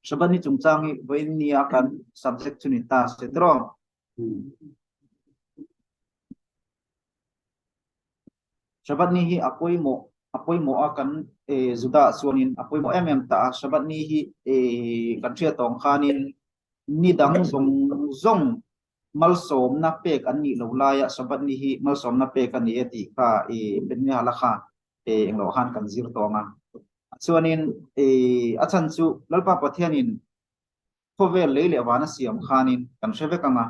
Sabat ni chungchangi với ni akan subject chunita se tro sabat ni hi apoi mo akan zuda suanin apoi mo ta sabat ni hi kan thia tong khanin ni dang zong mal som na pe kan ni lo la ya sabat ni hi mal som na pe kan ni eti kha ben ni ala kha englo han kan zir tonga chuanin achan chu lalpa pathianin khovel leile wana siam khanin kan sheve kanga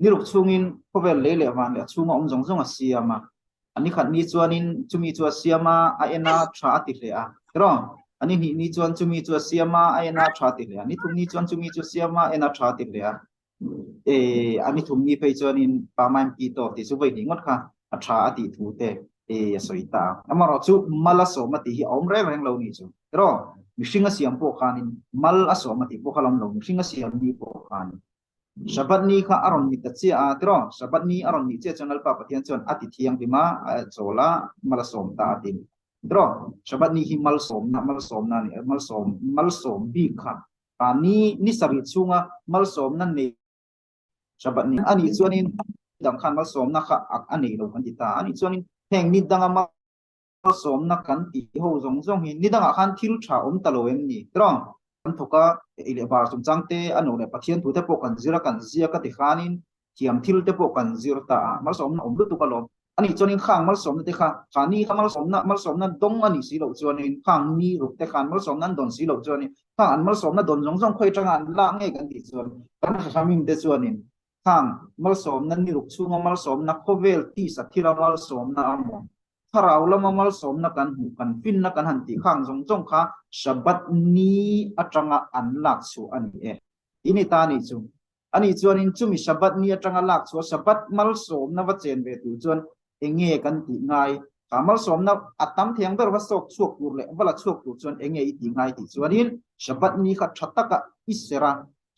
niruk chungin khovel leile wan le chunga zong zong a siama ani khat ni chuanin chumi chu siama a ena tha ati hle a ro ani ni chuan chumi chu siama a ena tha ti hle ani thum ni chuan chumi chu siama ena tha ti hle a ani thum ni pe chuanin pa man pi to ti su vai dingot kha a tha ati thu te soita amaro chu mala so mati hi om re reng lo ni chu ro mishinga siam po khanin mal aso mati po khalam lo mishinga siam ni po khanin sabat ni kha aron mi ta chia a tro sabat ni aron mi che channel pa pathian chuan ati thiang bima chola mala som ta atin tro sabat ni hi mal som na ni mal som bi kha ni sari chunga mal som na ni sabat ni ani chuanin dam khan mal som na kha ani lo kan ti ta ani chuanin heng ni danga mal som na kan ti ho zong zong hi ni danga khan thil tha talo em ni tro kan thoka ile bar sum changte anu le pathian thu te po kan zira kan zia ka ti khanin thiam thil te po kan zir ta mal som na lu tu ka lom ani chonin khang mal som te kha khani kha mal som na dong ani si lo chonin khang ni ru te khan mal som nan don si lo chonin khang an mal som na don zong zong khoi changa la nge kan ti chon kan kha min te chonin khang mal som na ni ru chunga mal som na khovel ti sa thila mal som na amo tharau lama mal som na kan hu kan pin na kan han ti khang zong zong kha sabat ni atanga an lak chu ani ini ta ni chu ani chuan in chumi sabat ni atanga lak chu sabat mal som na wa chen ve tu chuan enge kan ti ngai kamal som na atam thiang ber wa sok chuak tur le wala chuak tur chuan enge i ti ngai ti chuan in sabat ni kha thataka isera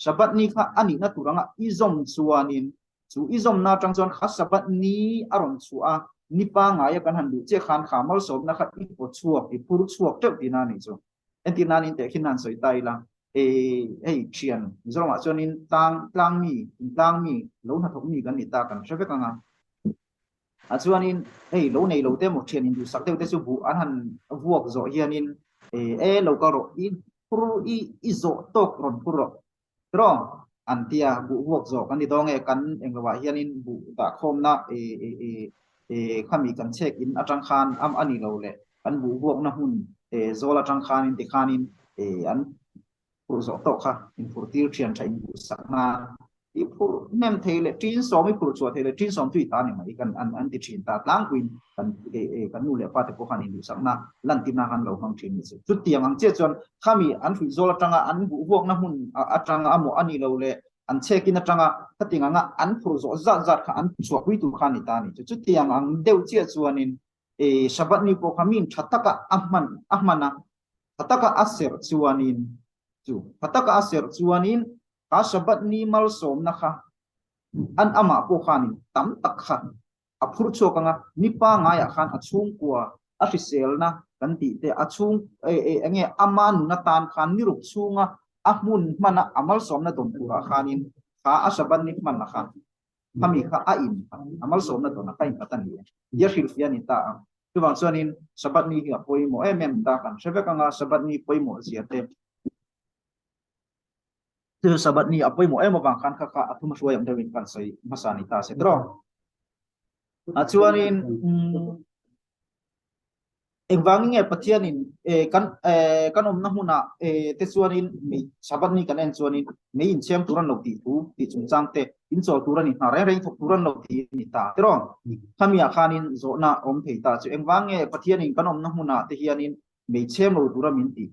sabat ni kha ani na turanga izom chuanin chu izom na tang chuan kha sabat ni aron chu a nipa ngaya kan han du che khan khamal som na kha i po chuak i pur chuak te ti na ni chu en ti na ni te khinan soi tai la chian zoma chonin tlang mi lo na thok mi kan ni ta kan shave ka nga a chuanin lo nei lo te mo thian in du sak te chu bu an han vuak zo hianin lo ka ro in pur i zo tok ron pur ro tro an tia bu vuak zo kan ni dong kan engwa hianin bu ta khom na khami kan check in atang khan am ani lo le kan bu vuak na hun zola atang khan in ti khanin an pur zo to kha in pur tir thian thain bu sakna i pur nem thele tin som i pur chu thele tin som tui ta ni mai kan an ti thin ta tlang queen kan kan nu le pa te ko khan in bu sakna lan tin na han lo hang thin ni chu tiang ang che chon khami an hui zola tanga an bu vuak na hun atanga amo ani lo le an check in atanga katinga nga an pur zo zat kha an chu hui tu khan ni ta ni chu tiang ang deu che chuanin sabat ni po khamin thataka ahmana thataka aser chuanin chu thataka aser chuanin ka sabat ni mal som na kha an ama po khanin tam tak khan a phur chu kanga nipa nga ya khan achung kwa a risel na kan ti te achung enge ama nu na tan khan ni ruk chunga ahmun mana amal som na don pura khanin ka a sabat ni man na kha kami kha a in amal som na don na kai patan ni ya shilfia ni ta tu bang chuanin sabat ni hi poi mo ta kan sheve kanga sabat ni poi mo zia te tu sabat ni apoi mo bang khan kha athum suai am dawin kan sai masani ta se dro chuanin engwangi nge pathianin kan om na huna te chuanin me sabat ni kan en chuanin me in chem turan lo ti tu ti chung chang te in cho turan ni na re thok turan lo ti ni ta tro khamia khanin zo na om thei ta chu engwangi pathianin kan om na huna te hianin me chem lo turan min ti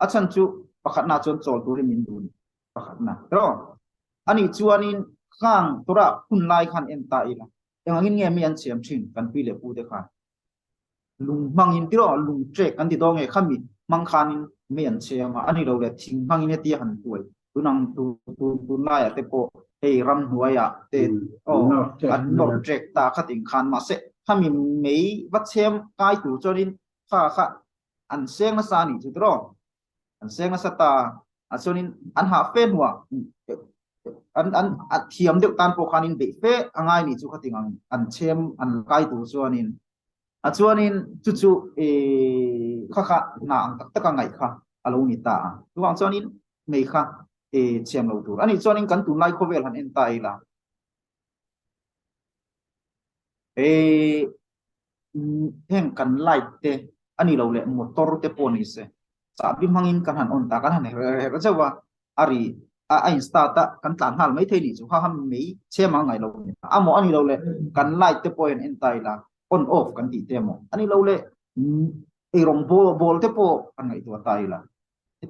achan chu pakhat na chon chol turin min dun pakhat na tro ani chuanin khang tora hun lai khan en ta ila engangin nge mi an chem thin kan pi le pu de khan lung mangin tiro lung trek kan ti dong e khami mang khanin men chema ani lo le thing mangin ti han tuai tunang tu la ya te po ram huaya te an no trek ta khating khan ma se khami mei wat chem kai tu chorin kha an seng na sa ni chu tro an seng na sata chuanin an ha fe nuwa an thiam deuh tan pawh khanin be fe angai ni chu khating an chem an kai tu chuanin chuanin chu kha na ang tak tak ngai kha alo ni ta chuang chuanin nei kha chem lo tur ani chuanin kan tu lai khovel han en tai la heng kan light te ani lo le motor te poni se sa bim hangin kan han on ta kan han he chawa ari a insta ta kan tlan hal mai thei ni chu ha ham mei chema ngai lo ni amo ani lo le kan light te point en tai la on off kan ti te mo ani lo le e rong bol te po kan ngai tu tai la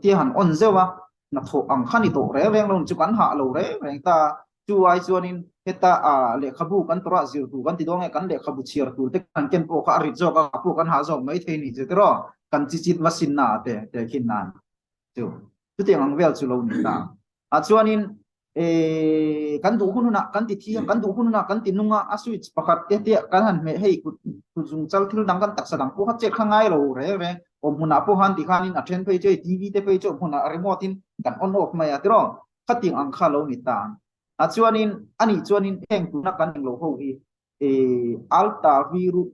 ti han on zewa na tho ang khani to re reng lo chu kan ha lo re reng ta chu ai chuanin heta le khabu kan tora zir tu kan ti dong kan le khabu chiar tu te kan ken po kha ri zo ka pu kan ha zo mai the ni je tro kan chi chit masin na te khin nan chu te ang vel chu lo ni ta chuanin kan du hununa kan ti thi kan du hununa kan ti nunga a switch pakhat te kan han me hei ku jung chal thil dang kan tak sadang po kha che khangai lo re re om huna po han ti khanin a then pe che tv te pe che huna remote in kan on off mai a tro khating ang kha lo ni ta chuanin ani chuanin heng tu na kan lo ho hi alta virus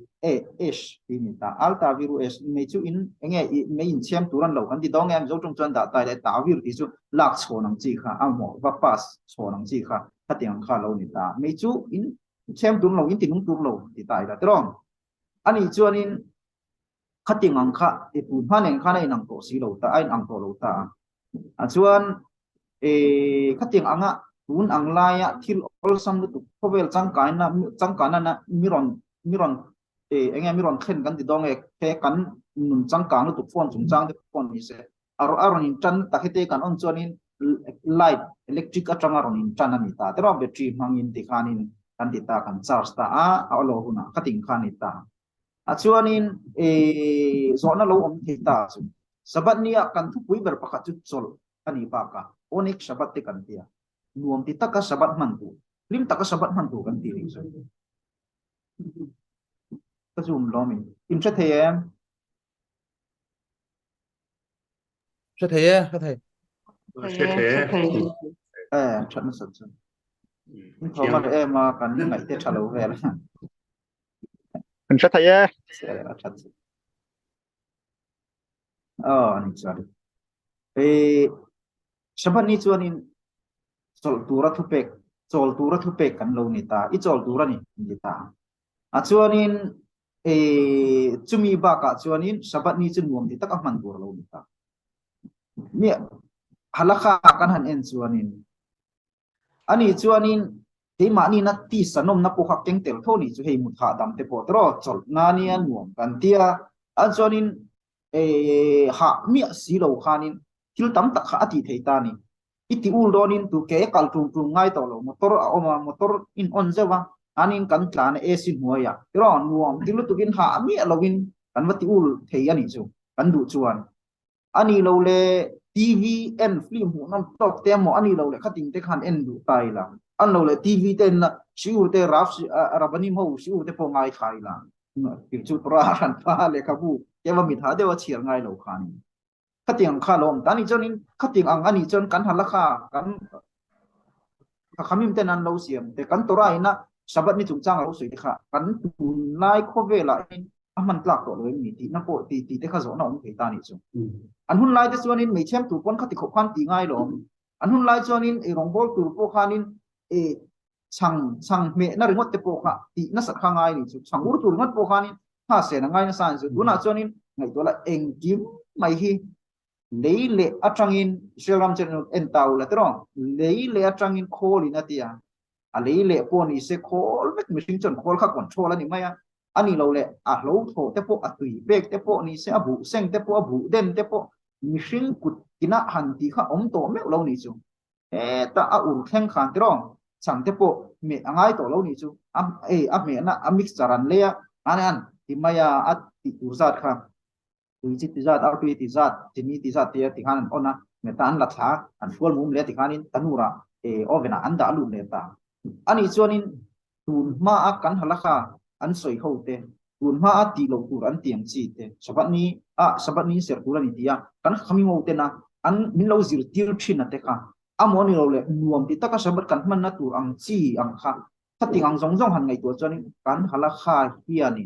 s ni ta alta virus me chu in enge me in chem turan lo kan ti dong em zo tung chuan da tai le ta vir ti chu lak chho nang chi kha amo va pass chho nang chi kha khating kha lo ni ta me chu in chem tun lo in ti nung tur lo ti tai la trong ani chuanin khating ang kha pu phaneng kha nei nang to si lo ta ai ang to lo ta chuan khating anga tun ang laya thil ol sam lu tu khovel changkana na miron enge miron khen kan ti dong ke kan nun changkang lu tu phone chung chang te phone ni se aron in chan ta khete kan on chuanin light electric atanga ron in chan ani ta tero battery mangin ti khanin kan ti ta kan charge ta a lo huna khating khan ni ta chuanin zona lo om thi ta chu sabat nia kan thu pui ber pakha chu chol ani pa ka onik sabat te kan tia nuam ti taka sabat mantu lim taka sabat mantu kan ti ri so ka zum lomi im cha the em thầy thầy thầy chat na sat in thoma em kan ngai te thalo ve la mình sẽ thầy se la chat ani sorry sabat ni chuanin chol tura thu pek kan lo ni ta I chol tura ni ta chuanin chumi ba ka chuanin sabat ni chu nuam ti tak a man tur lo ni ta ni halakha kan han en chuanin ani chuanin te ma ni na ti sanom na po khak teng tel tho ni chu hei mu tha dam te po tro chol na ni an nuam kan tia chuanin ha mi si lo khanin thil tam tak kha ati thei ta ni iti ul donin tu ke kal tung ngai to lo motor oma motor in on zewa anin kan tlan e sin moya ron nuam tilu tukin ha mi lovin kan wati ul thei ani chu kan du chuan ani lo le tv en film hu nam tok te mo ani lo le khating te khan en du tai la an lo le tv ten na shiu te raf rabani mo shiu te po ngai khai la pil chu pra han pa le khabu ke wa mi tha de wa chiar ngai lo khani khating kha lom tani chonin khating ang ani chon kan halakha kan khamim tenan lo siam te kan tora ina sabat ni chung chang lo sui kha kan tun lai kho vela in aman tlak to lo ni ti na po ti te kha zo na om ke ta ni chu an hun lai te chonin me chem tu pon khati kho khan ti ngai lo an hun lai chonin e rong bol tur po khanin chang me na ringot te po kha ti na sat kha ngai ni chu chang ur tur ngot po khanin ha se na ngai na san chu duna chonin ngai to la eng kim mai hi lấy lệ atangin Israel channel entau la tro lấy lệ atangin khol in atia lấy lệ poni se khol mek machine chon khol kha control ani maya ani lo le a lo tho te po atui bek te po ni se abu seng te po abu den te po machine kut kina han ti kha om to me lo ni chu ta a ur theng khan tro chang te po me angai to lo ni chu a me na a mix charan le an ti maya at ti urzat kha tuji tizat au tui tizat tini tizat tia tikhan ona metan la tha an fual mum le tikhanin tanura ovena anda alu le ta ani chuanin tun ma a kan halakha an soi ho te tun ma a ti lo tur an tiang chi te sabat ni ser tur ani tia kan khami mo te na an min lo zir tir thin ate kha amoni lo le nuam ti taka sabat kan man na tur ang chi ang kha thati ang zong zong han ngai tu chuan kan hala kha hiani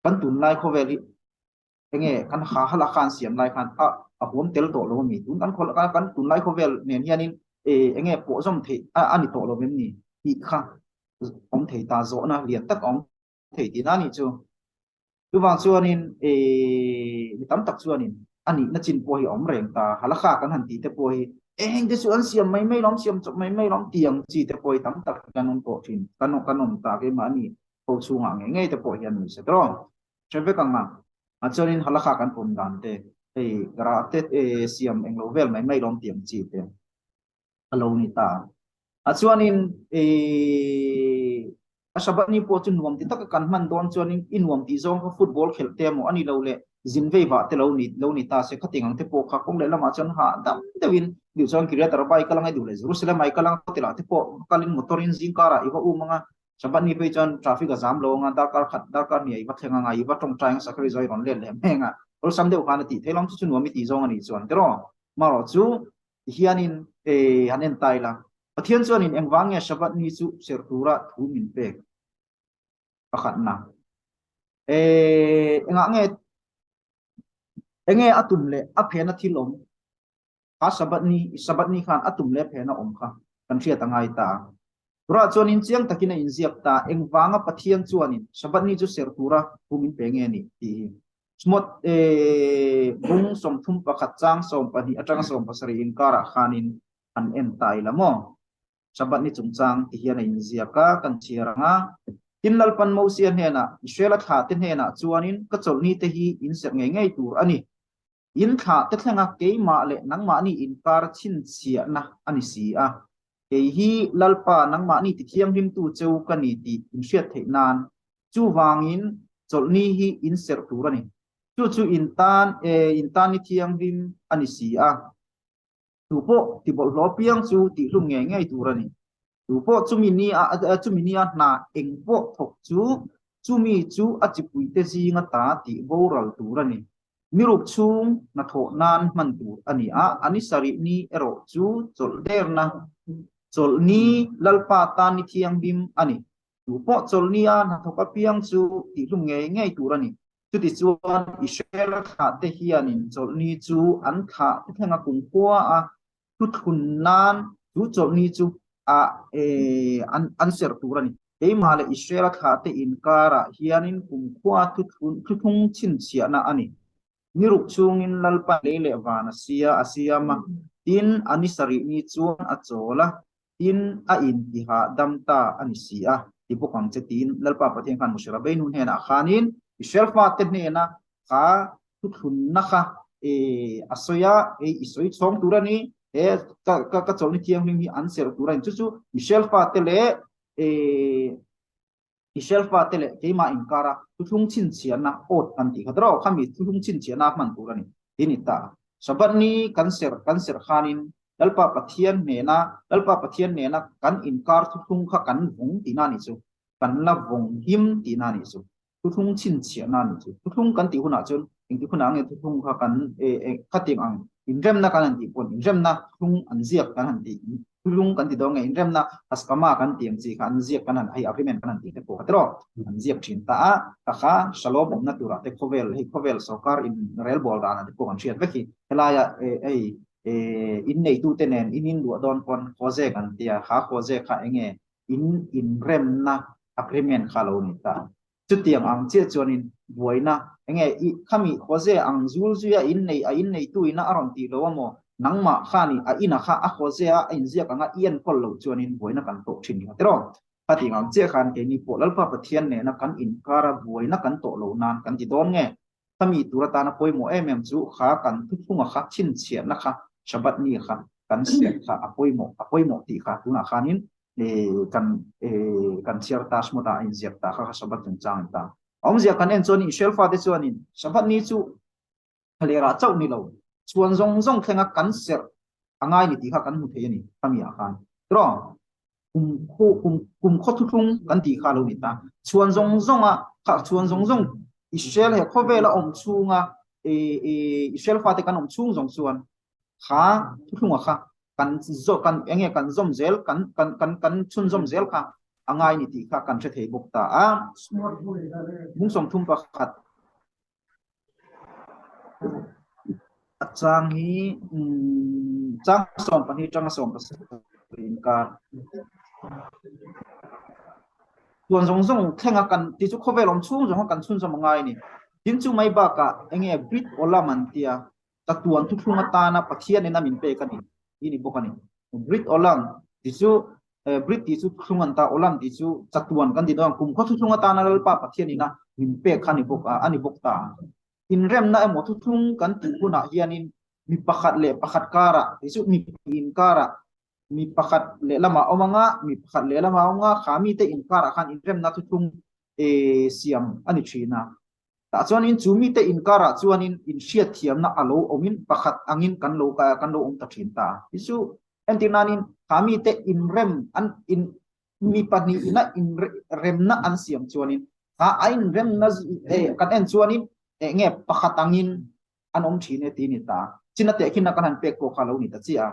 kan tun lai kho veli enge kan kha hala khan siam lai khan a hom tel to lo mi tun kan khol kan tun lai kho vel nen hianin enge po zom the ani to lo mem ni ti kha ông thầy ta rõ na liền tất ông thầy thì nani chu tu wang chuanin mi tam tak chuanin ani na chin po hi om reng ta halakha kan han ti te po hi eng te chuan siam mai lom siam chop mai lom tiang chi te po hi tam tak kanon po thin kanon ta ke ma ni po chunga nge te po hian mi se tro cheve kang ma a chuanin halakha kan pom dan te gara te siam eng lo vel mai lom tiang chi te alo ni ta chuanin asabat ni po chun nuam ti tak kan man don chuanin in nuam ti zong ka football khel te mo ani lo le zin vei wa te lo ni ta se khating ang te po kha kong le lama chon ha dam dewin di chon kiria tar bai kalang ai du le jerusalem ai kalang te la te po kalin motorin zing kara iwa u manga sabat ni pe chon traffic jam lo nga dar kar ni ai wa thenga nga iwa tong tang sakri zoi ron le le menga ol sam deu kana ti thelong chu nuam ti zong ani chuan te ro ma ro chu hianin hanen tai la pathian chuanin engwangya sabat ni chu sertura thu min pe pakhat na enga enge atum le a phena thilom a sabat ni khan atum le phena om kha kan thia tangai ta tura chuanin chiang takina inziak ta engwanga pathian chuanin sabat ni chu sertura thu min pe nge ni ti smot bung som thum pakhat chang som pani atang som pasari in kara khanin an en tai lamo sabat ni chungchang ti hian in ziaka kan chiaranga tinlal pan mo sian hena israela tha ten hena chuanin ka chol ni te hi in ser ngai tur ani in tha te thlanga ke ma le nang ma ni in kar chin chia na ani si a ke hi lalpa nang ma ni ti thiam rim tu cheu ka ni ti in hriat thei nan chu wangin chol ni hi in ser tur ani chu in tan ni thiam rim ani si a tu po ti bol lo piang chu ti hlum ngai tur ani tu po chumi ni na eng po thok chu chumi chu achipui te zinga ta ti boral turani miruk chung na tho nan man tur ani ani sari ni ero chu chol der na chol ni lalpa ta ni thiang bim ani tu po chol ni na thoka piang chu ti lum ngai turani chu ti chuan israel kha te hianin chol ni chu an kha thenga kum kwa a tu thun nan chu chol ni chu an ser turani ei male israel kha te in kara hianin kum khwa thu thung chin chia na ani miruk chungin lalpa lele wana asia ma tin ani sari ni chuan a chola tin a in ti ha damta ani sia ti pokang che tin lalpa pathian khan musira beinun hena khanin israel fa te na kha thu thun na kha asoya isoi chong turani ka chol ni thiam hing hi an ser turan chu michel fatele ke ma inkara thung chin chian na ot an ti khadro khami thung chin chian na man turani tinita sabat ni kanser khanin lalpa pathian ne na kan inkar thung kha kan vung tinani chu kan la vung him tinani chu thung chin chian na ni chu thung kan ti huna chun ing ti huna nge thung kha kan khating ang inrem na kan ti pon inrem na thung anziak kan ti lung kan ti dong nge inrem na askama kan tiang chi kan ziak kan ai agreement kan ti te ko hatro anziak thin ta ta kha shalom om na tura te khovel sokar in real ball da na te ko kan chiat veki helaya in nei tu tenen in du don kon khoze kan tia kha khoze kha enge in rem na agreement kha lo ni ta chu tiang ang che chonin boina enge khami khoze ang zul zuya in nei tu ina aron ti lo mo nangma khani a ina kha a khoze a in zia ka nga ian kol lo chonin boina kan to thin ni tero pati ngam che khan ke ni po lalpa pathian ne na kan in kara boina kan to lo nan kan ti don nge khami turata na poi mo chu kha kan thunga kha chin chia na kha shabat ni kha kan se kha apoi mo ti kha tuna khanin kan siar tas mo ta in zia ta kha shabat chang ta om zia kan en choni shelfa de chonin shabat ni chu halera chau ni lo chuan zong khenga kan ser angai ni ti kha kan mu the ni khami a khan tro kum kho thu thung kan ti kha lo ni ta chuan zong a kha chuan zong israel he khovela om chunga Israel fa te kan om chung jong chuan kha thunga kha kan zo kan enge kan zom zel kan chun zom zel kha angai ni ti kha kan the thei bok ta a mung som thum pa khat chang hi chang som pa ni chang som pa in ka tuan zong zong thenga kan ti chu khovelom chung jong kan chun zom angai ni tin chu mai ba ka enge brit ola man tia ta tuan thu thunga ta na pathian ni na min pe kan ni bokani brit olam ti chu brit ti chu thungan ta olam ti chu chatuan kan di dong kum kho thu thunga ta na lal pa pathian ni na min pe khani bok ani bok ta in rem na emo thu thung kan ti kuna hianin mi pakhat le pakhat kara ti chu mi in kara mi pakhat le lama omanga mi pakhat le lama onga khami te in kara khan in rem na thu thung siam ani thina ta chuan in chumi te in kara chuan in hriat thiam na alo omin pakhat angin kan lo om ta thin ta isu entinanin kami te in rem an in mi pani ina in rem na an siam chuan in ha ain rem na kan en chuan in nge pakhat angin an om thine ti ni ta china te khin na kan han pek ko khalo ni ta chia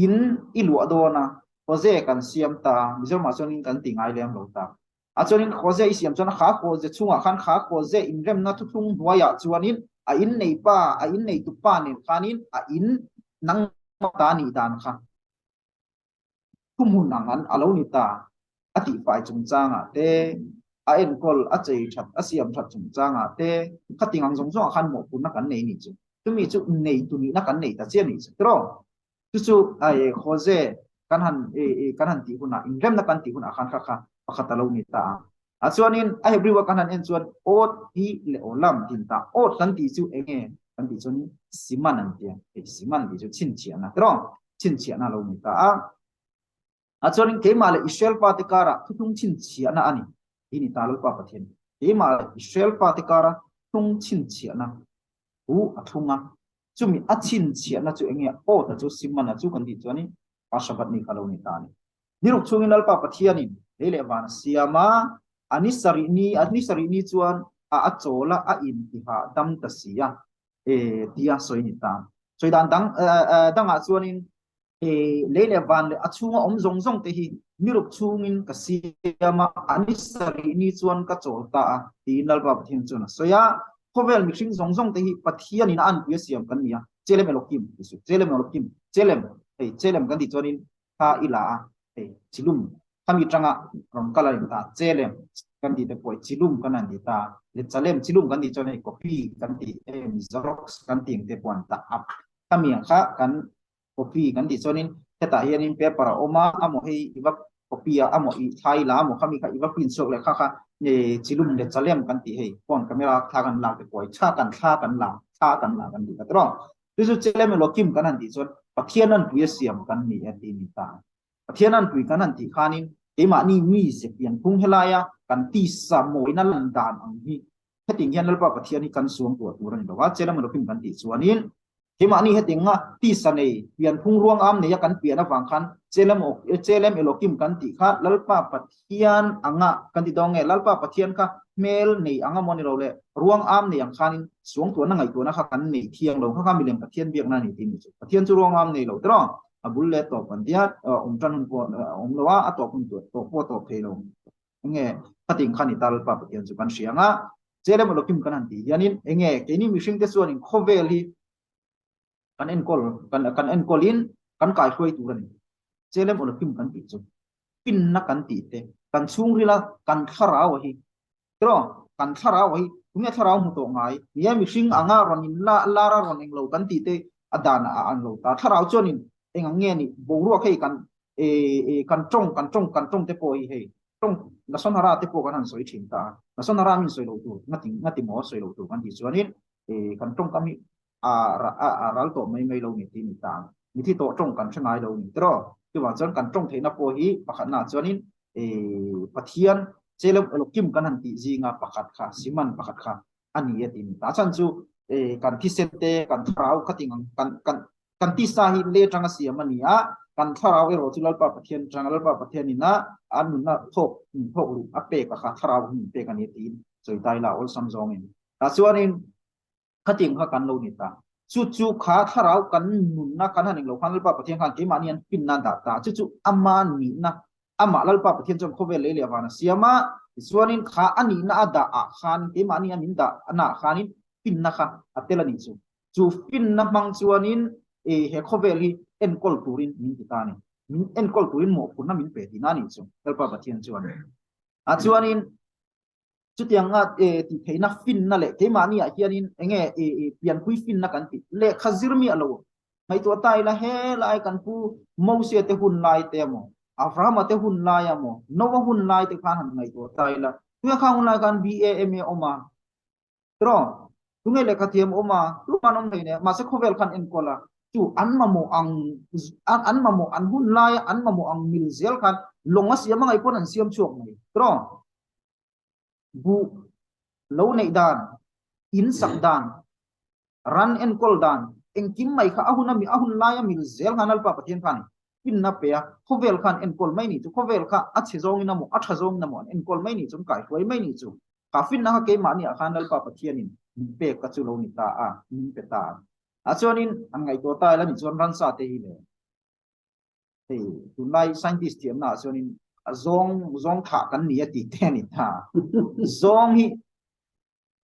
in ilu adona oze kan siam ta mizor ma chuan in kan tingai lem lo ta a chuan in khoze i siam chuan kha khoze chunga khan kha khoze in rem na thu thung huaya chuan in a in nei pa a in nei tu pa ni khanin a in nang ta ni dan kha kumun angan alo ni ta ati fai chung changa te a en kol a chei that a siam that chung changa te khating ang jong jong khan mo pun na kan nei ni chu tumi chu nei tu ni na kan nei ta che ni tro chu ai khoze kan han ti huna in rem na kan ti huna khan kha pakhatalo ni ta a chuanin a hebrew kan han en chuan ot hi le olam tin ta ot kan ti chu enge kan ti chuni siman an tia siman ti chu chin chia na tro chin chia na lo ni ta a chuanin ke ma le Israel patikara thung chin chia na ani ini ta lo pa pathian ke ma Israel patikara thung chin chia na u athunga chumi a chin chia na chu enge o ta chu siman na chu kan ti chuani pasabat ni khalo ni ta ni niruk chungin alpa pathianin lele van siama anisari ni chuan a achola a in ti ha dam ta sia tia soini ta soidan dang a chuanin lele van le achunga om zong zong te hi niruk chungin ka siama anisari ni chuan ka cholta ti nalpa pathian chuna soya khovel mixing zong zong te hi pathianin an pu siam kan nia chelem elokim isu chelem chelem kan ti chuanin ha ila chilum kami tranga rom kala ta chelem kan di te poi chilum kan an di ta le chalem chilum kan di chone copy kan di xerox kan ting te pon ta ap kami kha kan copy kan di chonin ta hianin paper oma amo hei iba copy amo I thai la amo kami kha iba print sok le kha chilum le chalem kan ti hei pon camera tha kan la te poi cha kan la kan di ka tro tu chelem lo kim kan an di chon pathianan pu siam kan ni ati ni ta pathianan pui kan an ti khanin ema ni mi se pian phung helaya kan ti sa moi na lan dan ang hi heting hian lalpa pathian hi kan suang tu ran lo wa chelam lo kim kan ti chuanin ema ni heting nga ti sa nei pian phung ruang am ne ya kan pian awang khan chelem elokim kan ti kha lalpa pathian anga kan ti dong e lalpa pathian kha mel nei anga moni lo le ruang am ne yang khanin suang tu na ngai tu na kha kan nei thiang lo kha milem pathian biak na ni ti ni pathian chu ruang am nei lo tro abul le to pan dia tan ko lawa ato kun to po to phelo nge pating khani tal pa pathian chu kan sianga chelem lokim kan anti yanin enge keni mishing te suanin khovel hi kan en kolin kan kai khoi tu ran chelem lokim kan ti chu pin na kan ti te kan chung rila kan tharau hi tro kan tharau hi kunge tharau mu to ngai nia mishing anga ronin la ra roning lo kan ti te adana an lo ta tharau chonin engang nghe ni boru kai kan kan trong te poi hei trong na sonara te po kan han soi thin ta na sonara min soi lo tu ngati mo soi lo tu kan di chuanin kan trong kami a ral to mai lo ni ti ni ta ni thi to trong kan changai lo ni tro tu wa chon kan trong theina po hi pakhat na chuanin pathian chelem elokim kan han ti zinga pakhat kha siman pakhat kha ani ati ni ta chan chu kan thi sete kan thrau khating kan ti sa hi le tanga siam ania kan tharau ero chulal pa pathian changal pa pathian ina anu na thok ru ape ka kha tharau ni pe kan ni tin choi tai la ol sam zong in ta chuanin khát tiếng khát cắn lâu nít ta chú chú khá thà rau cắn nụn na cắn hành lâu khăn lpa bát thiên khăn cái mà niên pin na đã ta chú chú ama ni na ama lpa bát thiên trong khâu về lấy lệ vana siama suanin khá ani na đã khan cái mà niên min đã na khanin pin na kha atela ni chú pin na mang suanin he khâu về li en kol turin min kita ni min en kol turin mo pun na min pe di na ni chu lpa bát thiên chuan chuanin chút tiếng thì thấy nó fin nó lệ thế mà ni ở kia nên nghe pian quy fin nó cần lệ khazir mi alo ngay tua tai là he lại cần pu mau xe te hun lai te mo Abraham te hun lai amo Noah hun lai te khan ngay tua tai là tua khan hun lai kan BAMA oma tro tung nghe lệ khát thiam oma lúc mà ông này nè mà sẽ khovel khan en kola chu an mà mo an mà mo an hun lai an mà mo ang mil zel khan longa siam ngay pon an siam chuak này tro bu lâu này đàn in sắc đàn run and call đàn em kim mày khá ahun ami ahun lai mi zel hanal pa patien khan pin na pe khovel khan and call mai ni chu khovel kha ache zong ina mo atha zong na mo and call mai ni chu kai khoi mai ni chu ka fin na ke ma ni khanal pa patien in pe ka chu lo ni ta a min pe ta a chonin angai to ta la ni chon ran sa te hi le te tunai scientist tiam na chonin zong thả kan ni ati te ni tha zong hi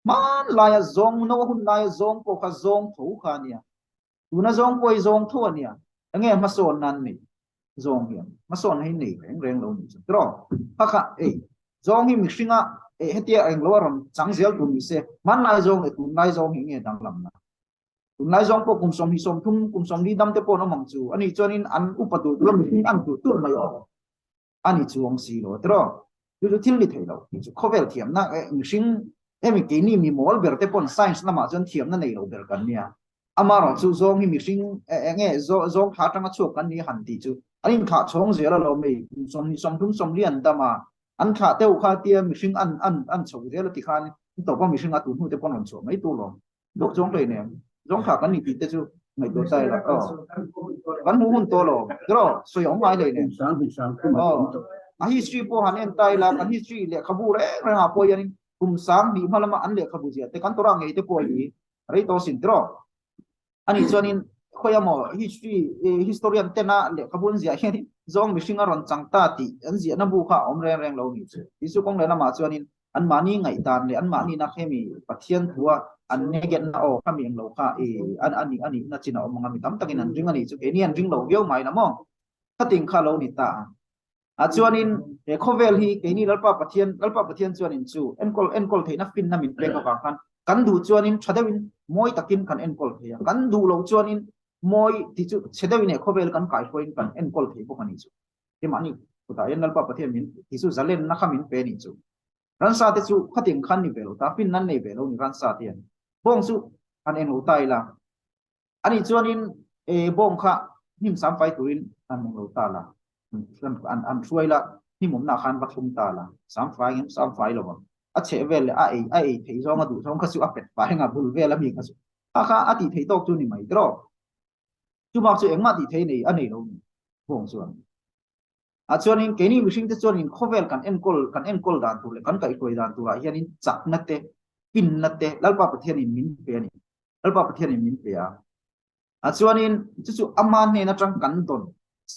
man la zong no hun la zong ko kha zong thu kha nia tu na zong koi zong thu nia ange ma son nan ni zong hi ma son hi ni reng lo ni tro ha kha zong hi mi singa hetia ang lo ram chang zel tu mi se man lai zong tu lai zong hi nge dang lam na tu lai zong ko kum som hi som thum kum som ni dam te po no mang chu ani chonin an upatu lam hi an tu tu mai o ani chuang si lo tro du thil ni thailo chu khovel thiam na mishing emi ke ni mi mol ber te pon science na ma jon thiam na nei lo ber kan nia amaro chu zong hi mishing nge zong tha tanga chu kan ni han ti chu ani kha chong zela lo mei som thum som lian da ma an kha teu kha tia mishing an chou zela ti khan to pa mishing a tu hu te pon lon chu mai tu lo dok chong le ne zong kha kan ni ti te chu ngai do sai la kan hu hun to lo tro so yong mai le ne a history po han en tai la kan history le khabu re nga po yan kum sang ni malama an le khabu ji te kan tora ngei te po yi rei to sin tro ani chonin khoyamo history historian tena le khabun zia hian zong mishing aron changta ti an zia na bu kha om reng lo ni chu isu kong le na ma chonin an mani ngai tan le an mani na khemi pathian thua an neget na o khami ang lo kha an ani na china om ngami tam takin an ring ani chu ke ni an ring lo geu mai na mo kating kha lo ni ta a chuanin khovel hi ke ni lalpa pathian chuanin chu enkol theina fin na min pe ka khan kan du chuanin thadawin moi takin kan enkol thea kan du lo chuanin moi ti chu chedawin e khovel kan kai point kan enkol thei bo kani chu ke mani puta en lalpa pathian min ti chu zalen na khamin pe ni chu ran sa te chu khating khan ni velo ta fin nan nei velo ni ran sa te bong chu an en ho tai la ani chuanin bong kha him sam fai turin an mong lo ta la an chuai la ni mum na khan vathum ta la sam fai lo a che vel a thei zong a du zong kha su a pet pa nga bul vel a mi kha su a kha a ti thei tok chu ni mai tro chu ma chu engma ti thei nei anei lo ni bong chuan a chuanin ke ni mishing te chuanin khovel kan enkol dan tu le kan kai koi dan tu la hianin chak na te pin na te lalpa pathian in min pe ni lalpa pathian in min pe a chuanin chu aman ne na tang kan don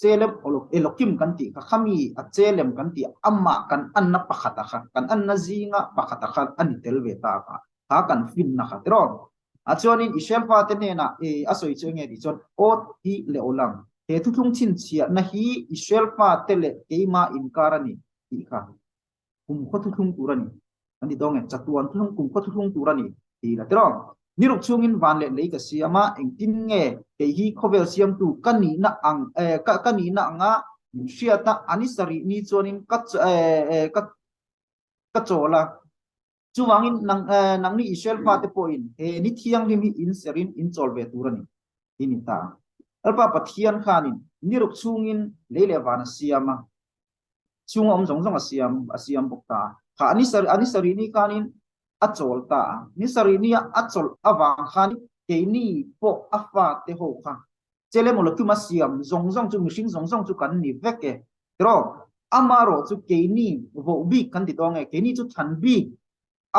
selem elokim kan ti kha khami a chelem kan ti amma kan anna pakhata kha kan anna zinga pakhata kha ani telve ta kha ha kan fin na kha tron a chuanin ishel fa te ne na asoi chu nge di chon ot hi le olang he thu thung chin chia na hi ishel fa te le keima inkarani ti kha kum kho thu thung turani ani dong en chatuan thung kum kho thu thung turani ti la tron niruk chungin van le nei ka siama engtin nge ke hi khovel siam tu kani na ang kani na nga shiata anisari ni chonin ka chola chuwangin nang ni ishel pa te point ni thiang lim hi in serin in cholve turani inita alpa pathian khanin niruk chungin leile van siama chungom jong asiam bokta kha anisari ni kanin achol ta ni sarinia achol awang khani ke ni po afa te ho kha chele molo tu masiam zong chu mishing zong chu kan ni veke tro amaro chu ke ni vo bi kan ti dong ke ni chu than bi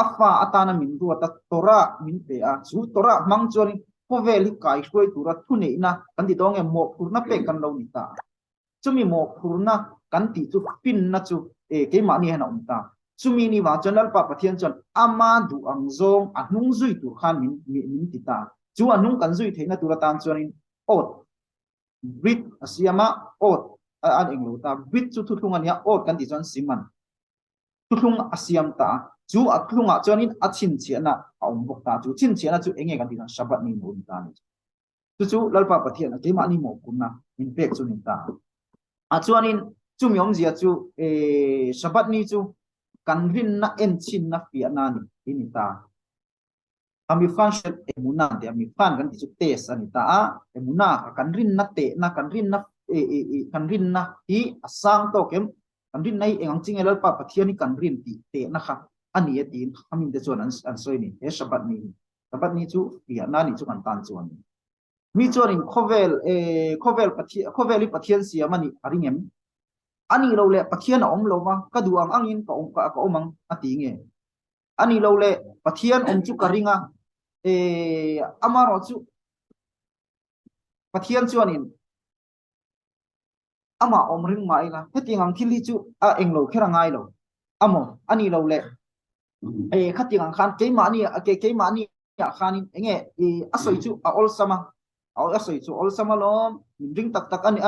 afa atana min ruwa ta tora min pe a chu tora mang chuan khovel hi kai hloi tura thune na kan ti dong e mo phurna pe kan lo ni ta chumi mo phurna kan ti chu pin na chu e ke ma ni hana umta chumi ni wa chonal pa pathian chon ama du ang zong anung zui tur khan min ti ta chu anung kan zui theina tura tan chuan in ot bit asiama ot an englo ta bit chu thu thunga nia ot kan ti chon siman thu thung asiam ta chu athunga chuan in achin chiana aum bok ta chu chin chiana chu enge kan ti chon sabat ni no ta ni chu lalpa pathian ke ma ni mo kunna in pek chu ni ta a chuan in chu myom zia chu e sabat ni chu kan rin na en chin na fi na ni ini ta ami function emuna de ami fan kan ti chu test ani ta emuna kan rin na te na kan rin na kan rin na hi asang to kem kan rin nai engang ching elal pa pathian ni kan rin ti te na kha ani e tin amin de chuan an soi ni he sabat ni chu fi na ni chu kan tan chuan mi chuan in khovel pathian siam ani aringem ani lo le pathian om lo ma ka duang angin ka omang ati nge ani lo le pathian om chu karinga amaro chu pathian chuan in ama om ring mai la heting ang thili chu a englo kherangai lo amo ani lo le khating ang khan ke ma ni ya khanin enge asoi chu a ol sama asoi chu ol sama lom ring tak ani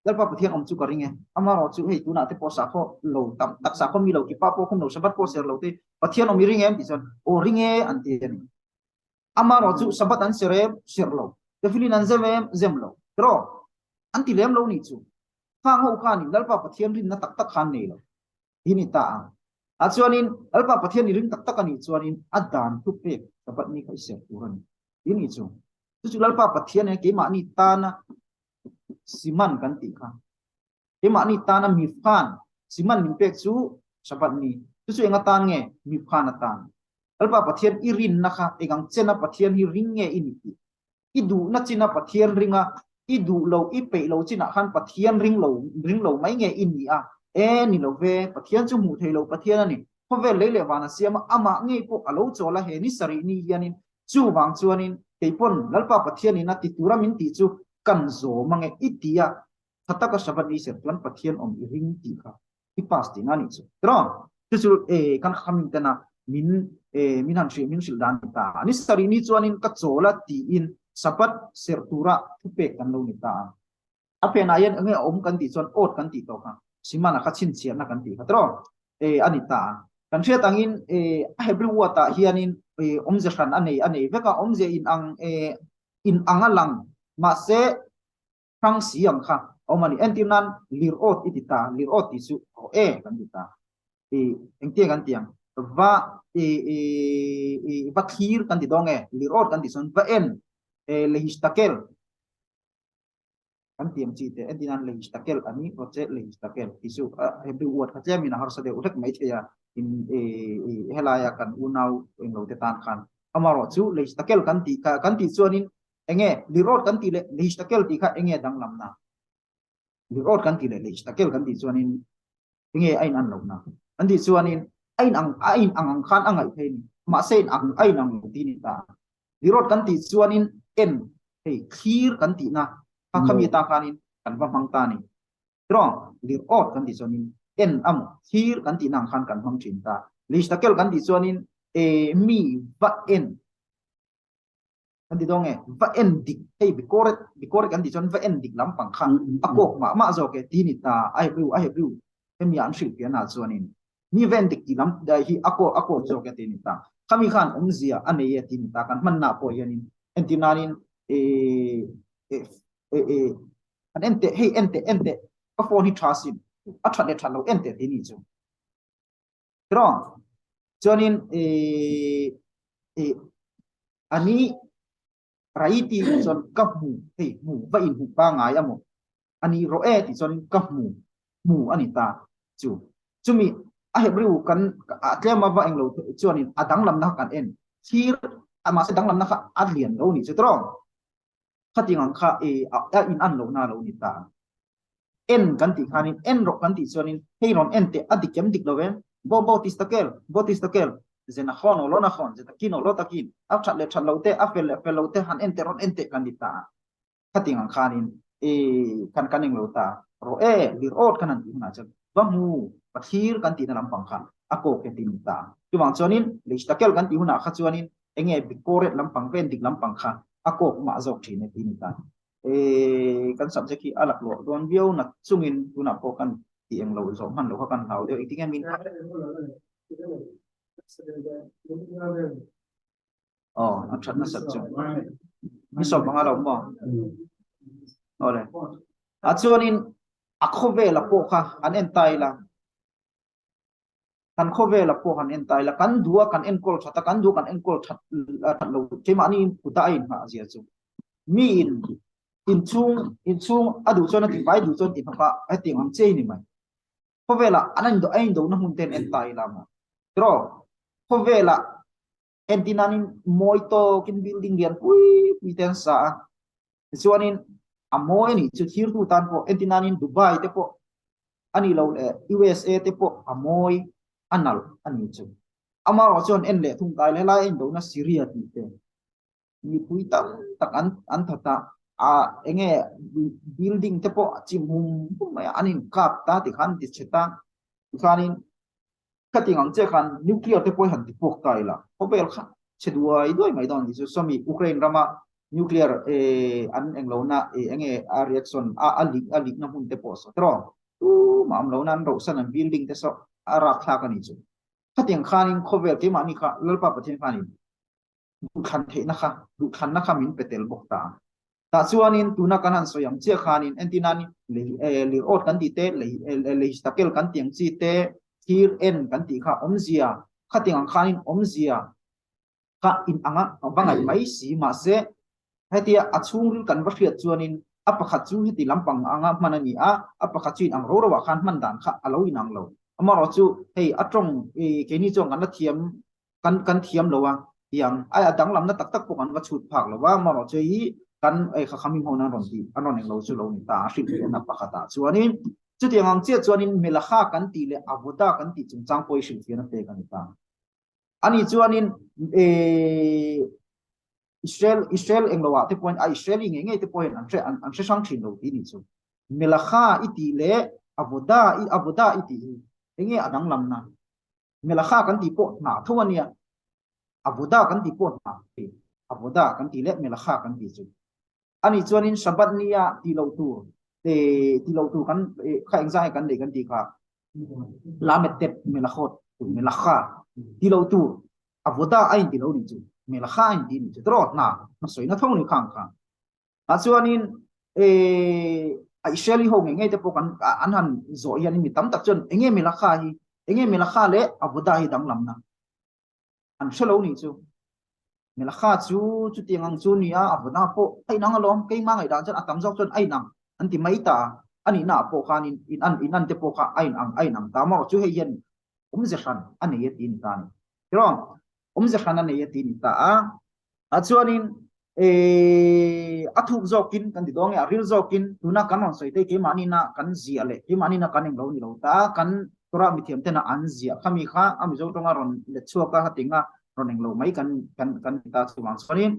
lalpa pathian om chu karinge amaro chu hei tuna te posa kho lo tam tak sa kho mi lo ki pa po khum lo sabat po ser lo te pathian om ring em ti son o ringe an ti ni amaro chu sabat an serem ser lo te filin an zem lo tro an ti lem lo ni chu khang ho khan ni lalpa pathian rin na tak khan nei lo ini ta a chuanin lalpa pathian ni ring tak ani chuanin adan tu pe sabat ni kai ser turan ini chu lalpa pathian ne ke ma ni ta na siman kan ti kha ema ni tana mi phan siman min pek chu sabat ni chu enga tan nge mi phan atan alpa pathian irin na kha egang chena pathian hi ring nge ini idu na china pathian ringa idu lo i pe lo china khan pathian ring lo mai nge ini a ni lo ve pathian chu mu thei lo pathian ani khovel le wana siama ama nge po alo chola he ni sari ni yanin chu wang chuanin teipon lalpa pathian ni na ti tura min ti chu kan zo mange itia khataka sabat ni ser tuan pathian om ring ti kha i pas ti ngani chu tron chu kan khamin tana min han thri min sil dan ta ani sari ni chuanin ka chola ti in sabat ser tura thupe kan lo ni ta apena yen nge om kan ti chuan ot kan ti to kha simana kha chin chian na kan ti kha tron ani ta kan thria tangin hebrew wa ta hianin om je khan anei veka om je in angalang ma se phang siam kha omani entinan lirot itita lirot isu kan dita engte kan tiang va vathir kan didonge lirot kan dison va en lehistakel kan tiam chi te entinan lehistakel ani roche lehistakel isu hebrew word kha jamina harsade utak mai thea in helaya kan unau englo te tan khan amaro chu lehistakel kan ti chuanin enge lirot kan ti le lehistakel ti kha enge dang lamna lirot kan ti le lehistakel kan ti chuanin enge ain an lona an ti chuanin ain ang khan angai thein ma sein ang ain ang ti ni ta lirot kan ti chuanin en hei khir kan ti na kha khami ta khanin kan va mang ta ni strong lirot kan ti chuanin en khir kan ti nang khan kan mang thin ta lehistakel kan ti chuanin mi va en kan ti dong va endik ei bikoret kan ti chon va endik lam pang kha akok ma zo ke ti ni ta ai bu em yan shil pian na chuanin ni vendik ti lam dai hi ako zo ke ti ni ta khami khan zia ane ye ti ni ta kan man na po yanin entinanin an ente ka phone hi trasin a thade thalo ente ti ni chu strong chuanin ani raiti chon kamu mu ba in hu pa ngai amo ani ro ti chon kamu ani ta chumi a hebrew kan atlema ba englo chuanin adang lam na kan en thir ama se dang lam na kha adlian lo ni chutrong khating ang kha in an lo na lo ni ta en kan ti khanin en ro kan ti chuanin heiron ente adikem dik lo wen בוא תסתכל, זה נכון או לא נכון, זה תקין או לא תקין, אף צ'ת לאותה, אף לאותה, רון אנטה כאן דיתה, כתינגן חנין, כאן לאותה, לראות כאן אנטי הונצ'ל, במו, בכיר כאן תינה למפנך, ako ketinta. Cuma cuanin, leistakal kan tihuna kacuanin, enge bikoret lampang pendik lampang ka, ako maazok cine tinita. Kan subjeki alak lo, don biau nak sungin tuna po kan tieng lo zo man lo kan lau deu itingan min. Oh, achat na subjek. Misal pangalaw mo. Ore. At cuanin, ako vela po ka, anentay lang. Kan khove la po kan entai la kan dua kan enkol chata kan du kan enkol chat lo kema ni putain ha azia chu mi in chung adu chona ti bai du chon ti pa ating ang che ni mai khove la anan do ain do na hun ten entai la ma tro khove la entinani moito kin building dian ui mi ten sa chuanin amoy ni chu thir tu tan po entinani Dubai te po ani lo USA te po amoy anal ani chu ama chon en le thung tai le la en do na Syria ti te ni pui tam tak an thata a enge building te po chim hum ma anin kap ta ti khan ti cheta khanin kating ang che khan nuclear te po han ti pok tai la pobel kha chedua I doi mai don ni so mi Ukraine rama nuclear an englo na enge a reaction a lik na hun te po so tro tu ma am lo nan ro san an building te so Arab tha kan chu khating khanin khovel ke mani kha lalpa pathin khanin du khan the na kha du khan na kha min petel bok ta chuanin tuna kanan soyam che khanin entinani le ot kan ti te le stakel kan tiang chi te thir en kan ti kha omzia khating khanin omzia ka in anga bangai mai si ma se hetia achung kan ba khiat chuanin apakhat chu hiti lampang anga manani a apakhat chin ang ro ro wa khan man dan kha alo inang lo amaro chu hei atong ke ni chong an thiam kan thiam lowa yang ai adang lam na tak tak pokan wa chut phak lowa amaro chu hi kan kha khami hona ron ti anon eng lo chu lo ni ta hri na pakhata chuanin chu tiang che chuanin melakha kan ti le avoda kan ti chung chang poi hri na te kan ta ani chuanin Israel englowa te point a Israeli nge te point an sang thin lo ti ni chu melakha iti le avoda iti enge adang lamna melakha kan ti po na thawania avoda kan ti po na avoda kan ti le melakha kan ti chu ani chuanin sabat nia ti lo tu kan kha engzai kan de kan ti kha lametet melakhot melakha ti lo tu avoda ain ti lo ni chu melakha ain ti ni chu trot na soi na thong ni khang khang a chuanin Israeli ho nge te po kan anhan zo yan mi tam tak chon enge melakha le avoda hi dang lamna an shelo ni chu melakha chu tiangang chu ni a avoda po ai nang alom ke ma ngai da chan atam jok chon ai nang an ti mai ta ani na po khan in an te po kha ai nang ta mo chu he yen ze khan ani ye tin ta ni ro ze khan ani ye tin ta a chuanin athuk zokin kan ti dong ya ril zokin tuna kan on soi te ke mani na kan zia le ke mani na kan eng lo ni lo ta kan tora mi thiam te na an zia khami kha ami zo tonga ron le chuaka hatinga ron eng lo mai kan ta chuwang sonin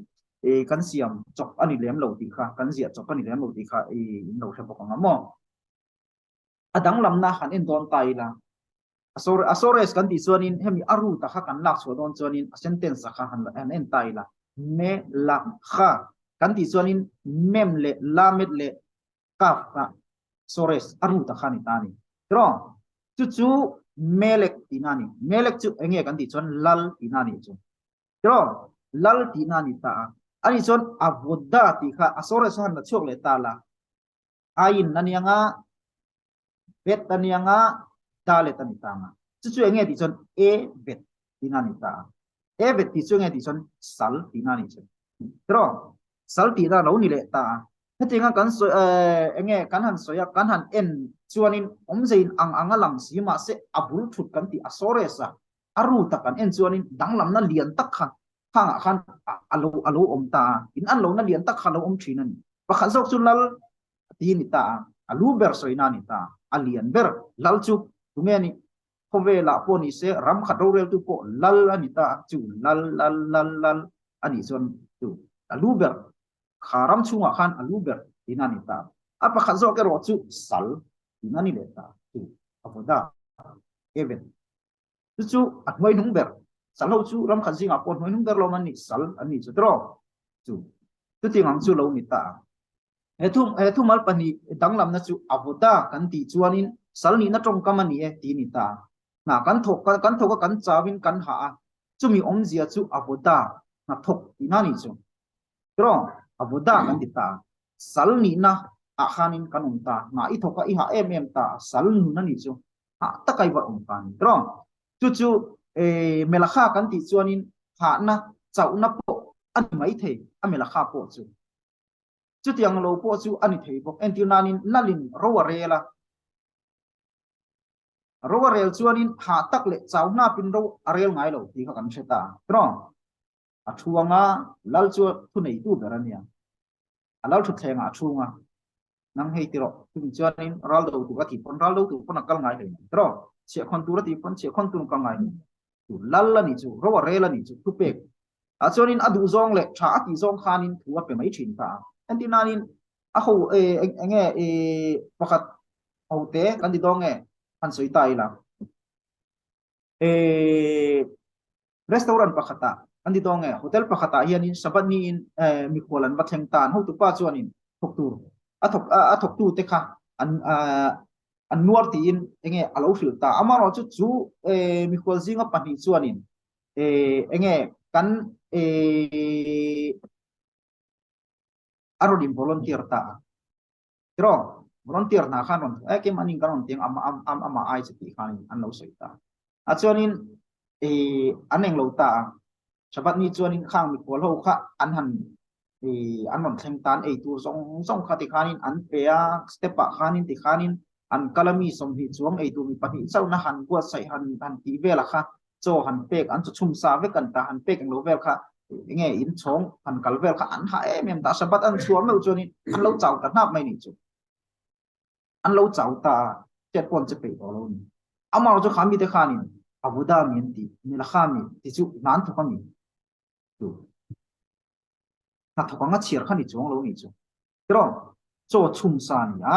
kan siam chok ani lem lo ti kha kan zia chok ani lem lo ti kha lo se pokang mo adang lam na khan en don tai la asores kan ti chuanin hemi aru ta kha kan lak so don chuanin sentence kha han en tai la me la kha kan ti chuanin mem le lamet le kaf ka sores aru ta khani tani tro chu melek tinani melek chu enge kan ti chuan lal tinani chu tro lal tinani ta ani chuan avoda ti kha asores han na chok le ta la ain nanianga bet nanianga dale tani tanga chu enge ti chuan e bet tinani ta evet ti chu nge ti chon sal ti na ni chu tro sal ti da lo ni le ta hetinga kan so enge kan han soya kan han en chuanin omzein anga lang si ma se abul thut kan ti asore sa aru ta kan en chuanin danglam na lian tak kha khanga khan alo om ta in an lo na lian tak kha lo om thina ni pakhan sok chu lal ti ni ta alu ber soina ni ta alian ber lal chu tunge ni ho ve la po ni se ram khat ro rel tu po lal ani ta chu lal ani zon tu alu ber kharam chunga khan alu ber inani ta apa khat zo ke ro chu sal inani le ta tu avoda even chu at moi nung ber salo chu ram khat zinga po moi nung ber lo man ni sal ani chu tro chu tu tingang chu lo ni ta thum mal pani danglam na chu avoda kan ti chuanin sal ni na trong kamani e ti ni ta na kan thok kan chawin kan ha chumi om zia chu avoda na thok inani chu tro avoda kan ti ta sal ni na a khanin kan um ta na I thoka I ha em ta sal nu na ni chu ha takai wa um kan tro chu melakha kan ti chuanin ha na chau na po an mai the a melakha po chu chu tiang lo po chu ani thei bok en ti nanin nalin rowarela rowarel chuanin ha tak le chau na pin ro arel ngai lo ti kha kan cheta tro a thuanga lal chu thu nei tu berania alal thu thenga thunga nang hei tiro tu chuanin ral do tu ka ti pon ral do tu pon akal ngai le tro che khon tu ra ti pon che khon tu ka ngai tu lal la ni chu rowarela ni chu tu pek a chuanin adu zong le tha ti zong khanin thu a pe mai thin ta antinanin ako enge pakat hote kan dito nge an soy tai la restaurant pakata kan dito nge hotel pakata hianin sabat ni mikulan batheng tan ho tu pa chuanin thoktur athok tu te kha an nuar ti in enge alo filta amaro chu mikul zinga pani chuanin enge kan arodim volunteer ta tro volunteer na khanon ke maning kanon ting ama ai chati khan an lo soita a chuanin aneng lo ta sabat ni chuanin khang mi pol ho kha an han an non thleng tan tu zong kha ti khanin an pe a step a khanin ti khanin an kalami som hi chuang tu mi pani chau na han kwa sai han ti vela kha cho han pek an chu chum sa ve kan ta han pek ang lo vel kha nghe in chong han kalvel kha an ha em ta sabat an chuam lo choni an lo chau ta nap mai ni chu an lo chau ta chet pon che pe lo ni amao chu khami te khanin abuda min ti ni la khami ti chu nan thu khami chu na thu nga chiar khani chong lo ni chu tro cho chum sa ni a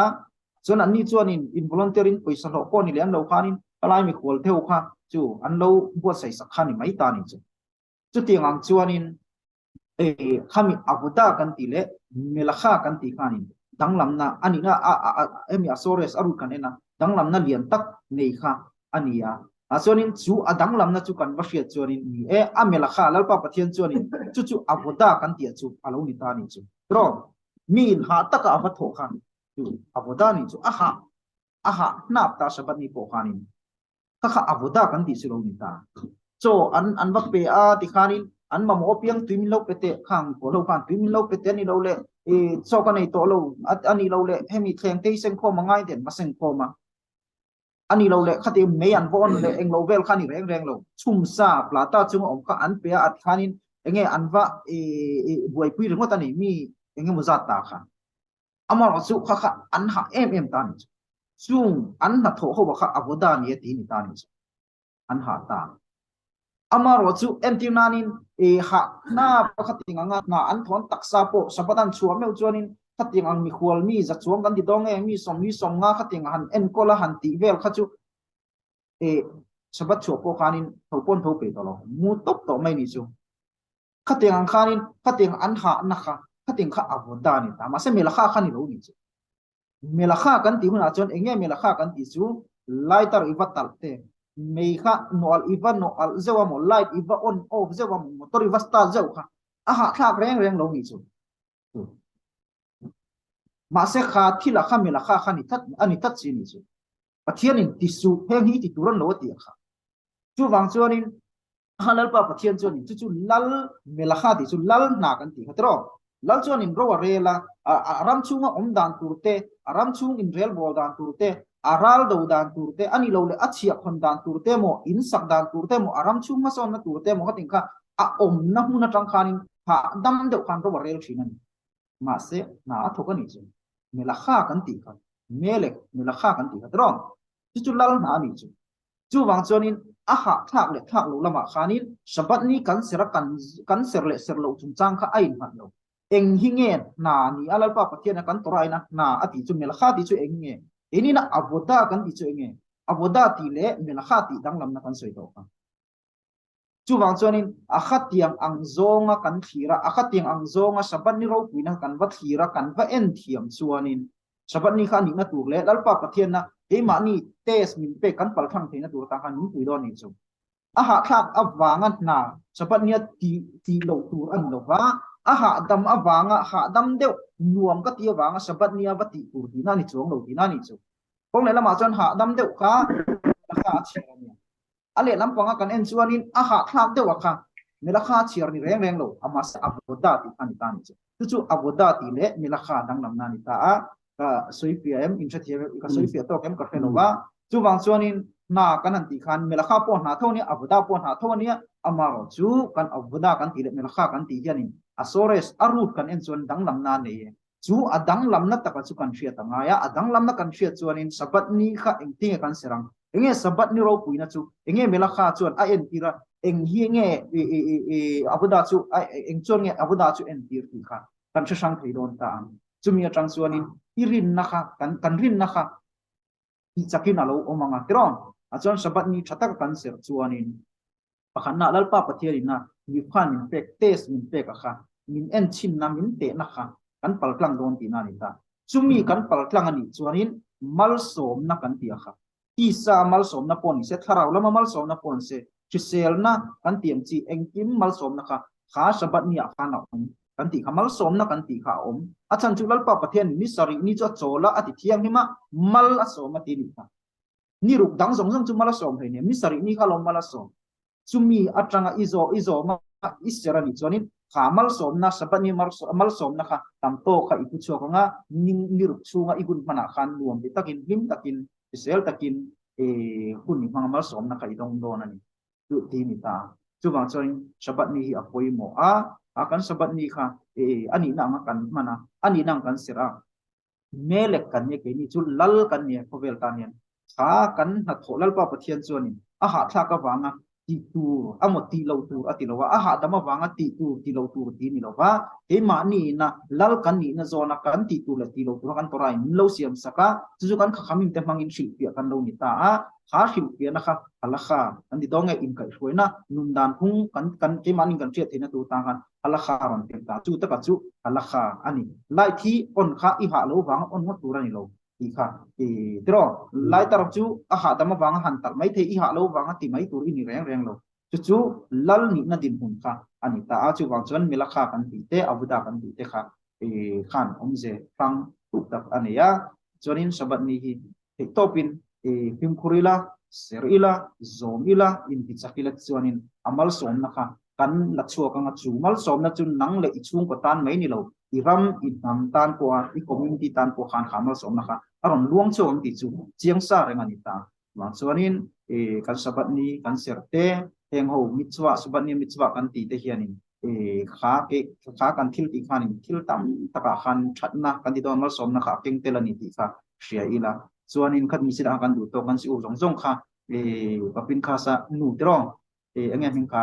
chon an ni chuanin in volunteering poisa lo ko ni lem lo khanin alai mi khol theu kha chu an lo buat sai sak khani mai ta ni chu chu tiang chuanin khami abuda kan ti le melakha kan ti khanin danglam na ani na emi asores aru kan ena danglam na lian tak nei kha ania asonin chu adanglam na chu kan bashia chuanin ni a melakha lalpa pathian chuanin chu abuda kan ti chu alo ni ta ni chu tro min ha taka abatho khan chu abuda ni chu aha nap ta sabat ni po khanin kha abuda kan ti chu lo ni ta so an bak pe a ti khanin an ma mo piang tuim lo pete khang ko lo khan tuim lo pete ni lo le so ka nei to lo ani lo le hemi thleng te seng kho mangai den ma seng kho ma ani lo le khati me an bon le eng lo vel khani reng lo chum sa plata chung om kha an pe at khanin enge anwa buai pui ringot ani mi enge muzat ta kha amar chu kha an ha em tan chung an na tho ho ba kha abuda ni ti ni tan an ha ta amaro chu entinanin ha na pakhating anga na an thon taksa po sabatan chuam meu chuanin khating ang mi khwal mi za chuang kan di dong mi som nga khating han en kola han ti vel kha chu sabat chu po khanin thopon tho pe to lo mu top to mai ni chu khating ang khanin khating an ha na kha khating kha avoda ni ta ma se mela kha khani lo ni chu mela kha kan ti huna chon enge mela kha kan ti chu laitar ivatal te mei kha noal iva noal zewa mo light iva on off zewa mo motor iva start zewa kha aha thak reng lo ni chu ma se kha thila kha mela kha khani that ani that chi ni chu pathian in ti su heng hi ti turan lo ti kha chu wang chuanin halal pa pathian chuanin chu lal mela kha ti chu lal na kan ti khatro lal chuanin ro rela aram chunga om dan turte aram chung in rel bol dan turte aral do dan turte ani lo le achia khon dan turte mo in sak dan turte mo aram chung ma son na turte mo khating kha a om na hu na tang khanin ha dam de khan ro rel thinan ma se na thoka ni chu mela kha kan ti kha mele mela kha kan ti kha tro chu lal na ni chu chu wang chuanin a ha thak le thak lo lama khanin sabat ni kan sera kan ser le ser lo chung chang kha ain hat lo eng hi nge na ni alal pa pathian kan torai na ati chu mel kha ti chu eng nge ini na avoda kan ti chu eng nge avoda ti le mel kha ti dang lam na kan soi to ka chu wang chuanin a khat tiang ang zonga kan thira a khat tiang ang zonga sabat ni ro puina kan va thira kan va en thiam chuanin sabat ni kha ni na tur le lal pa pathian na e ma ni test min pe kan pal thang theina tur ta kan ni pui do ni chu a ha thak awanga na sabat nia ti lo tur an lo wa a ha dam awanga ha dam deu nuam ka ti awanga sabat nia va ti tur ti na ni chuang lo ti na ni chu kong le lama chuan ha dam deu kha kha chira ni ale lam panga kan en chuanin a ha thak deu kha mela kha chir ni reng lo ama sa avoda ti ani ta ni chu chu avoda ti le mela kha dang lam na ni ta a ka soi pm in cha thiam ka soi pia to kem ka fe lo wa chu wang chuanin na kan an ti khan mela kha pon na thoni avoda pon na thoni amaro chu kan avoda kan ti le mela kha kan ti hianin asores arut kan en chuan dang lam na ne chu adang lam na taka chu kan thria tanga ya adang lam na kan thria chuanin sabat ni kha eng ti kan serang enge sabat ni ro puina chu enge mela kha chuan a en tira eng hi nge avoda chu eng chuan nge avoda chu en tir ti kha kan cha sang thei don ta chumi atang chuanin irin na kha kan rin na kha i chakin alo omanga tron a chuan sabat ni thatak kan ser chuanin pakhan na lalpa pathian na mi khan min pek test min pek kha min en chin na min te na kha kan palklang don ti na ni ta chumi kan palklang ani chuanin mal som na kan ti kha ti sa mal som na pon se tharau lama mal som na pon se chisel na kan tiam chi engkim mal som na kha kha sabat ni a kha na kan ti khamal som na kan ti kha om achan chu lalpa pathian ni sari ni cho chola ati thiang ni ma mal a som ati ni kha ni ruk dang zong zong chu mal som he ne mi sari ni kha lom mal som chumi atanga izo ma isera ni chonin khamal som na sabat ni mal som na kha tam to kha ipu chu nga ni ruk chu nga igun mana khan luam ti takin lim takin sel takin hun ni mal som na kha idong don ani tu ti ni ta chu bang choin sabat ni hi apoi mo akan sabat ni kha ani na nga kan mana ani nang kan sira melek kan ye ke ni chu lal kan ye khovel tanian kha kan na tholal pa pathian chuanin a ha thla ka wanga ti tu amo ti lo tu ati lo wa a ha dama wanga ti lo tu ti ni lo wa e ma ni na lal kan ni na zona kan ti tu la ti lo tu kan torai min lo siam saka chu kan kha khamin te mangin shil pia kan lo ni ta a kha shil pia na kha alakha an di dong e in kai hroina nun dan hung kan ke manin kan thia thina tu ta kan alakha ron te ta chu ta ka chu alakha ani lai thi on kha i ha lo wang on mo tu ra ni lo i kha tro lai tarap chu a ha dama wang han tak mai the i ha lo wang ti mai tur ini reng lo chu lal ni na din hun kha ani ta a chu wang chuan milakha kan ti te abuda kan ti te kha khan omje phang tu tak ania chuanin sabat ni hi topin pim khurila serila zomila in ti chakila chuanin amal som na kha kan la chua ka nga chu mal som na chu nang le ichung ko tan mai ni lo iram inam tan ko i community tan ko khan khamal som na kha aron luang chom ti chu chiang sa rengani ta ma chuanin kan sabat ni kan serte heng ho mitwa sabat ni mitwa kan ti te hianin kha kan thil ti khanin thil tam taka khan thatna kan ti don mal som na kha keng telani ti kha shia ila chuanin khat mi sira kan du to kan si u zong zong kha papin kha sa nu trong angem hing kha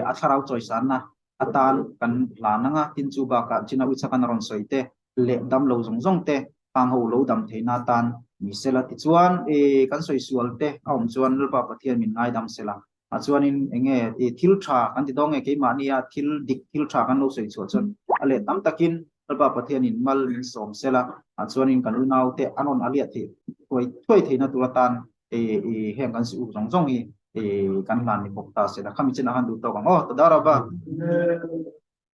atharau choi sana atan kan lana nga tin chu ba ka china wi chakan ron soite le dam lo zong zong te pang ho lo dam theina tan mi sela ti chuan kan soi sual te aum chuan lpa pathian min ngai dam sela a chuanin enge thil tha kan ti dong e ke mania thil tha kan lo soi chu chon ale tam takin lpa pathian in mal min som sela a chuanin kan unau te anon alia the thoi theina turatan hem kan si u zong zong hi kan lan ni bokta se da kami chen ahan du to bang oh tadara ba